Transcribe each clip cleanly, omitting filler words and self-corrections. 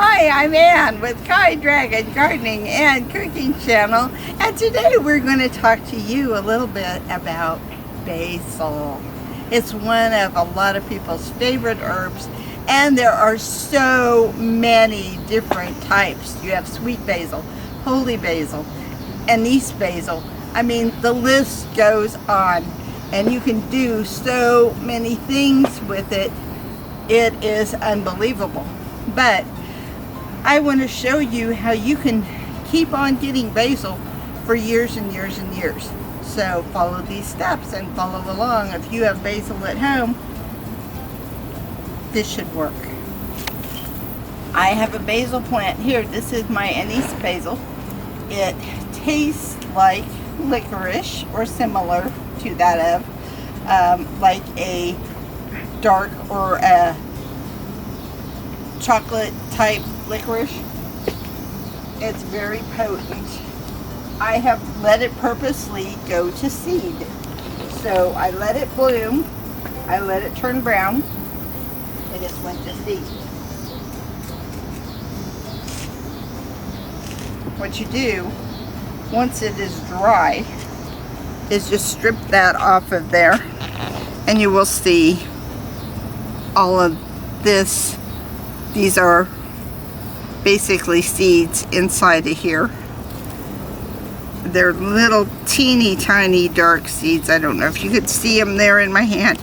Hi, I'm Ann with Kai Dragon Gardening and Cooking Channel, and today we're going to talk to you a little bit about basil. It's one of a lot of people's favorite herbs, and there are so many different types. You have sweet basil, holy basil, anise basil. I mean, the list goes on, and you can do so many things with it. It is unbelievable. But I want to show you how you can keep on getting basil for years and years and years. So follow these steps and follow along. If you have basil at home, this should work. I have a basil plant here. This is my anise basil. It tastes like licorice or similar to that of like a dark or a chocolate type licorice. It's very potent. I have let it purposely go to seed. So I let it bloom, I let it turn brown, it just went to seed. What you do, once it is dry, is just strip that off of there, and you will see all of this. These are basically seeds inside of here. They're little teeny tiny dark seeds. I don't know if you could see them there in my hand.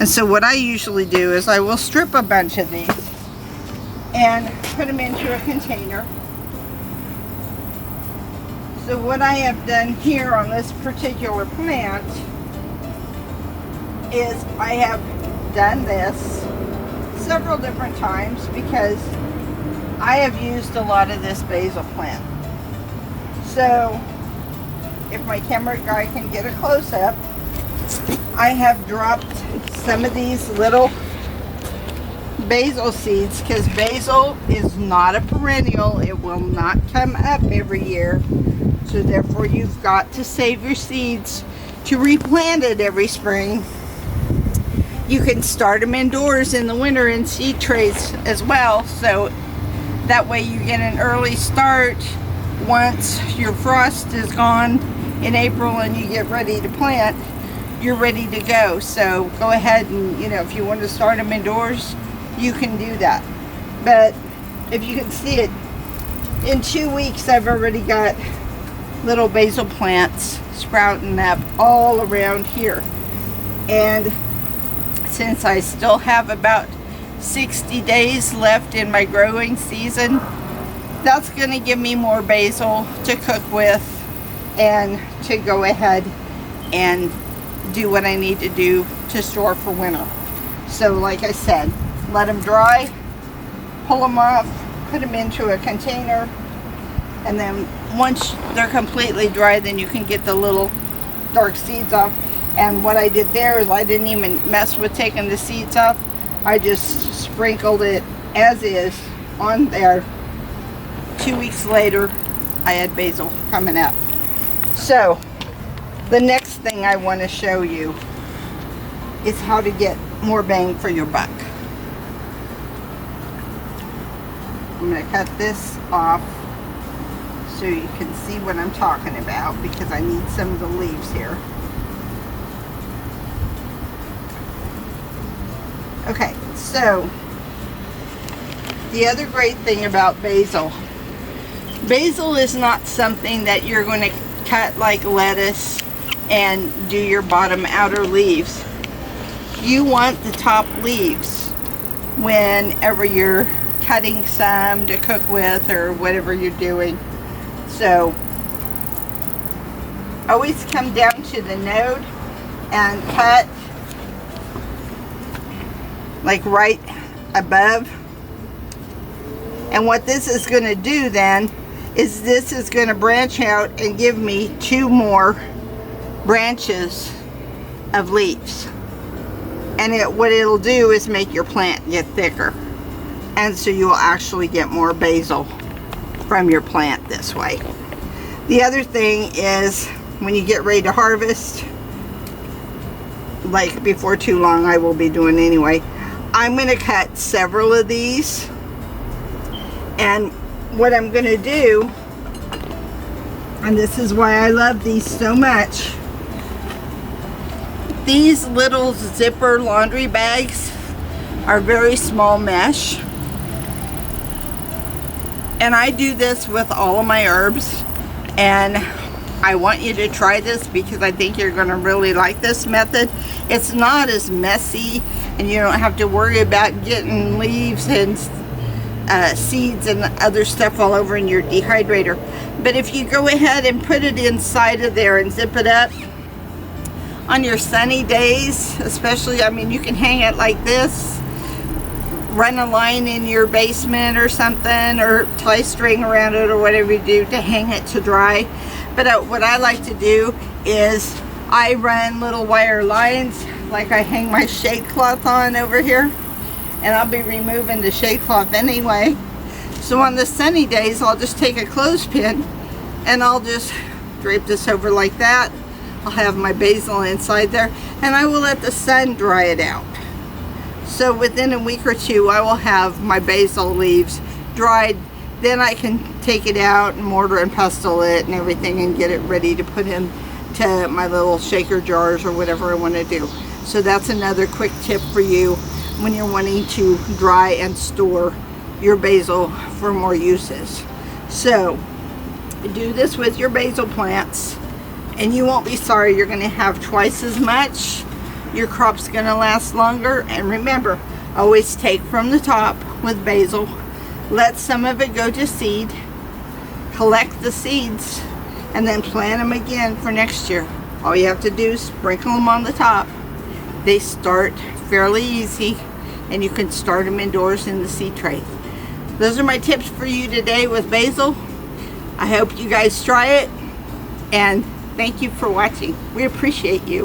And so what I usually do is I will strip a bunch of these and put them into a container. So what I have done here on this particular plant is I have done this several different times because I have used a lot of this basil plant. So if my camera guy can get a close-up, I have dropped some of these little basil seeds because basil is not a perennial. It will not come up every year. So therefore you've got to save your seeds to replant it every spring. You can start them indoors in the winter in seed trays as well, so that way you get an early start. Once your frost is gone in April and you get ready to plant, you're ready to go. So go ahead and, if you want to start them indoors, you can do that. But if you can see it, in 2 weeks I've already got little basil plants sprouting up all around here. And since I still have about 60 days left in my growing season, that's going to give me more basil to cook with and to go ahead and do what I need to do to store for winter. So like I said, let them dry, pull them off, put them into a container, and then once they're completely dry, then you can get the little dark seeds off. And what I did there is I didn't even mess with taking the seeds off. I just sprinkled it as is on there. 2 weeks later, I had basil coming up. So the next thing I want to show you is how to get more bang for your buck. I'm going to cut this off so you can see what I'm talking about because I need some of the leaves here. Okay, so the other great thing about basil is not something that you're going to cut like lettuce and do your bottom outer leaves. You want the top leaves whenever you're cutting some to cook with or whatever you're doing. So always come down to the node and cut like right above. And what this is going to do then is this is going to branch out and give me 2 more branches of leaves. And what it'll do is make your plant get thicker. And so you will actually get more basil from your plant this way. The other thing is when you get ready to harvest, like before too long I will be doing anyway, I'm going to cut several of these And what I'm going to do, and this is why I love these so much, these little zipper laundry bags are very small mesh. And I do this with all of my herbs, and I want you to try this because I think you're going to really like this method. It's not as messy, and you don't have to worry about getting leaves and seeds and other stuff all over in your dehydrator. But if you go ahead and put it inside of there and zip it up on your sunny days, especially, I mean, you can hang it like this, run a line in your basement or something, or tie string around it or whatever you do to hang it to dry. But what I like to do is I run little wire lines, like I hang my shade cloth on over here, and I'll be removing the shade cloth anyway. So on the sunny days, I'll just take a clothespin and I'll just drape this over like that. I'll have my basil inside there, and I will let the sun dry it out. So within a week or two, I will have my basil leaves dried. Then I can take it out and mortar and pestle it and everything and get it ready to put into my little shaker jars or whatever I want to do. So that's another quick tip for you when you're wanting to dry and store your basil for more uses. So do this with your basil plants and you won't be sorry. You're going to have twice as much. Your crop's going to last longer. And remember, always take from the top with basil. Let some of it go to seed. Collect the seeds and then plant them again for next year. All you have to do is sprinkle them on the top. They start fairly easy, and you can start them indoors in the seed tray. Those are my tips for you today with basil. I hope you guys try it, and thank you for watching. We appreciate you.